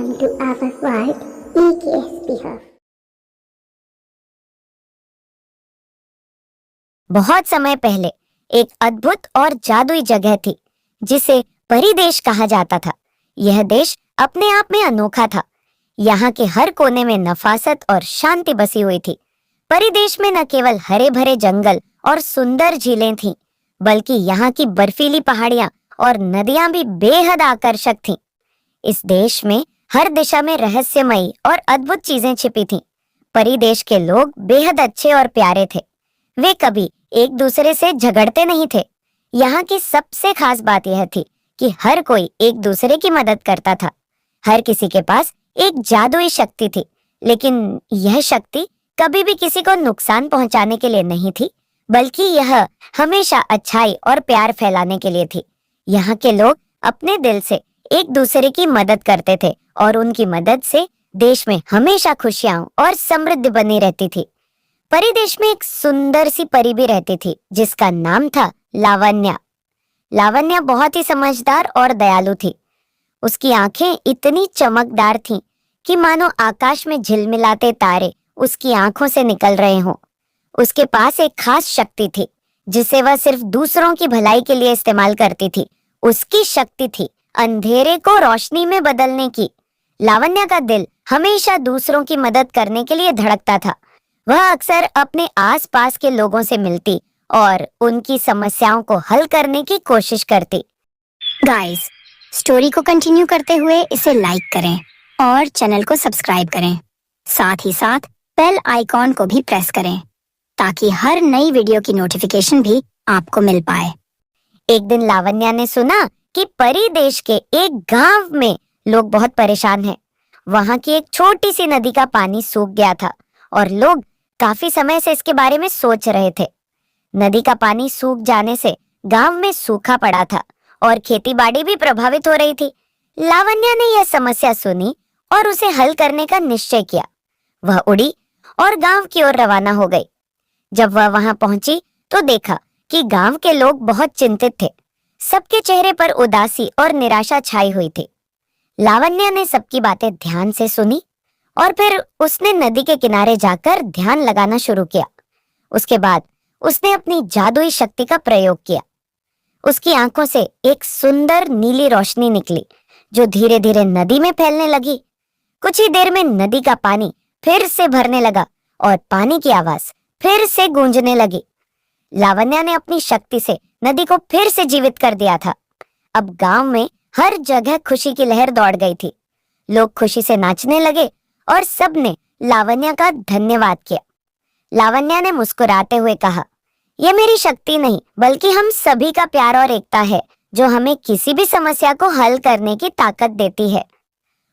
Welcome to our world, EKSPF. बहुत समय पहले एक अद्भुत और जादुई जगह थी जिसे परिदेश कहा जाता था। यह देश अपने आप में अनोखा था। यहाँ के हर कोने में नफासत और शांति बसी हुई थी। परिदेश में न केवल हरे भरे जंगल और सुंदर झीलें थीं, बल्कि यहाँ की बर्फीली पहाड़ियां और नदियां भी बेहद आकर्षक थीं। इस देश में हर दिशा में रहस्यमयी और अद्भुत चीजें छिपी थीं। परिदेश के लोग बेहद अच्छे और प्यारे थे। वे कभी एक दूसरे से झगड़ते नहीं थे। यहाँ की सबसे खास बात यह थी कि हर कोई एक दूसरे की मदद करता था। हर किसी के पास एक जादुई शक्ति थी, लेकिन यह शक्ति कभी भी किसी को नुकसान पहुंचाने के लिए नहीं थी, बल्कि यह हमेशा अच्छाई और प्यार फैलाने के लिए थी। यहाँ के लोग अपने दिल से एक दूसरे की मदद करते थे और उनकी मदद से देश में हमेशा खुशियां और समृद्धि बनी रहती थी। परिदेश में एक सुंदर सी परी भी रहती थी जिसका नाम था लावण्या। लावण्या बहुत ही समझदार और दयालु थी। उसकी आंखें इतनी चमकदार थीं कि मानो आकाश में झिलमिलाते तारे उसकी आंखों से निकल रहे हों। उसके पास एक खास शक्ति थी जिसे वह सिर्फ दूसरों की भलाई के लिए इस्तेमाल करती थी। उसकी शक्ति थी अंधेरे को रोशनी में बदलने की। लावण्या का दिल हमेशा दूसरों की मदद करने के लिए धड़कता था। वह अक्सर अपने आसपास के लोगों से मिलती और उनकी समस्याओं को हल करने की कोशिश करती। गाइस, स्टोरी को कंटिन्यू करते हुए इसे लाइक करें और चैनल को सब्सक्राइब करें। साथ ही साथ बेल आइकॉन को भी प्रेस करें ताकि हर नई वीडियो की नोटिफिकेशन भी आपको मिल पाए। एक दिन लावण्या ने सुना कि परिदेश के एक गांव में लोग बहुत परेशान हैं। वहां की एक छोटी सी नदी का पानी सूख गया था और लोग काफी समय से इसके बारे में सोच रहे थे। नदी का पानी सूख जाने से गांव में सूखा पड़ा था और खेतीबाड़ी भी प्रभावित हो रही थी। लावण्या ने यह समस्या सुनी और उसे हल करने का निश्चय किया। वह उड़ी और गांव की ओर रवाना हो गई। जब वह वहां पहुंची तो देखा कि गांव के लोग बहुत चिंतित थे। सबके चेहरे पर उदासी और निराशा छाई हुई थी। लावण्या ने सबकी बातें ध्यान से सुनी और फिर उसने नदी के किनारे जाकर ध्यान लगाना शुरू किया। उसके बाद उसने अपनी जादुई शक्ति का प्रयोग किया। उसकी आंखों से एक सुंदर नीली रोशनी निकली जो धीरे धीरे नदी में फैलने लगी। कुछ ही देर में नदी का पानी फिर से भरने लगा और पानी की आवाज फिर से गूंजने लगी। लावण्या ने अपनी शक्ति से नदी को फिर से जीवित कर दिया था। अब गांव में हर जगह खुशी की लहर दौड़ गई थी। लोग खुशी से नाचने लगे और सबने लावण्या का धन्यवाद किया। लावण्या ने मुस्कुराते हुए कहा, यह मेरी शक्ति नहीं बल्कि हम सभी का प्यार और एकता है जो हमें किसी भी समस्या को हल करने की ताकत देती है।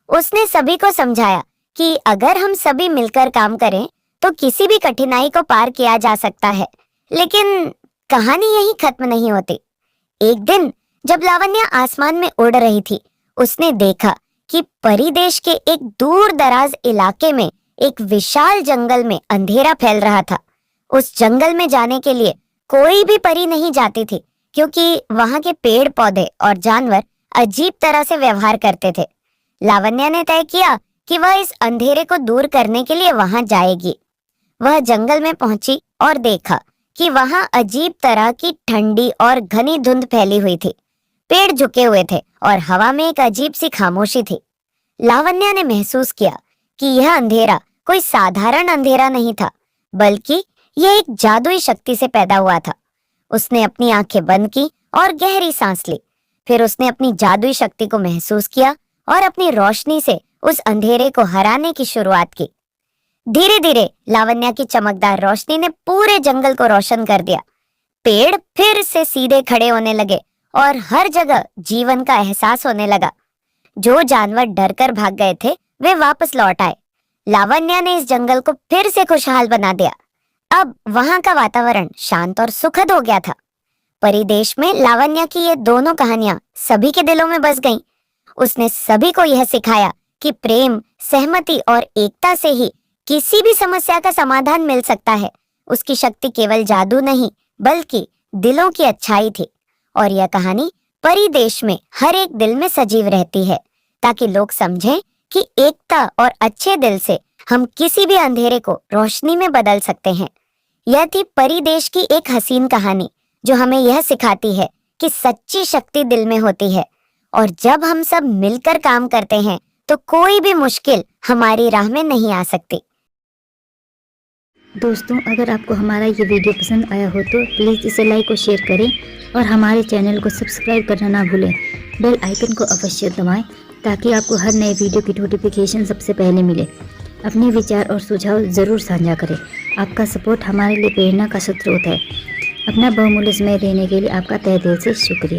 उसने सभी को समझाया कि अगर हम सभी मिलकर काम करें तो किसी भी कठिनाई को पार किया जा सकता है। लेकिन कहानी यहीं खत्म नहीं होती। एक दिन जब लावण्या आसमान में उड़ रही थी, उसने देखा कि परिदेश के एक दूर दराज इलाके में एक विशाल जंगल में अंधेरा फैल रहा था। उस जंगल में जाने के लिए कोई भी परी नहीं जाती थी क्योंकि वहां के पेड़ पौधे और जानवर अजीब तरह से व्यवहार करते थे। लावण्या ने तय किया कि वह इस अंधेरे को दूर करने के लिए वहां जाएगी। वह जंगल में पहुंची और देखा कि वहां अजीब तरह की ठंडी और घनी धुंध फैली हुई थी। पेड़ झुके हुए थे और हवा में एक अजीब सी खामोशी थी। लावण्या ने महसूस किया कि यह अंधेरा कोई साधारण अंधेरा नहीं था, बल्कि यह एक जादुई शक्ति से पैदा हुआ था। उसने अपनी आंखें बंद की और गहरी सांस ली। फिर उसने अपनी जादुई शक्ति को महसूस किया और अपनी रोशनी से उस अंधेरे को हराने की शुरुआत की। धीरे धीरे लावण्या की चमकदार रोशनी ने पूरे जंगल को रोशन कर दिया। पेड़ फिर से सीधे खड़े होने लगे और हर जगह जीवन का एहसास होने लगा। जो जानवर डरकर भाग गए थे वे वापस लौट आए। लावण्या ने इस जंगल को फिर से खुशहाल बना दिया। अब वहां का वातावरण शांत और सुखद हो गया था। परिदेश में लावण्या की ये दोनों कहानियां सभी के दिलों में बस गईं। उसने सभी को यह सिखाया कि प्रेम, सहमति और एकता से ही किसी भी समस्या का समाधान मिल सकता है। उसकी शक्ति केवल जादू नहीं बल्कि दिलों की अच्छाई थी और यह कहानी परिदेश में हर एक दिल में सजीव रहती है ताकि लोग समझें कि एकता और अच्छे दिल से हम किसी भी अंधेरे को रोशनी में बदल सकते हैं। यह थी परी देश की एक हसीन कहानी जो हमें यह सिखाती है कि सच्ची शक्ति दिल में होती है और जब हम सब मिलकर काम करते हैं तो कोई भी मुश्किल हमारी राह में नहीं आ सकती। दोस्तों, अगर आपको हमारा ये वीडियो पसंद आया हो तो प्लीज़ इसे लाइक और शेयर करें और हमारे चैनल को सब्सक्राइब करना ना भूलें। बेल आइकन को अवश्य दबाएं ताकि आपको हर नए वीडियो की नोटिफिकेशन सबसे पहले मिले। अपने विचार और सुझाव ज़रूर साझा करें। आपका सपोर्ट हमारे लिए प्रेरणा का स्रोत है। अपना बहुमूल्य समय देने के लिए आपका तहे दिल से शुक्रिया।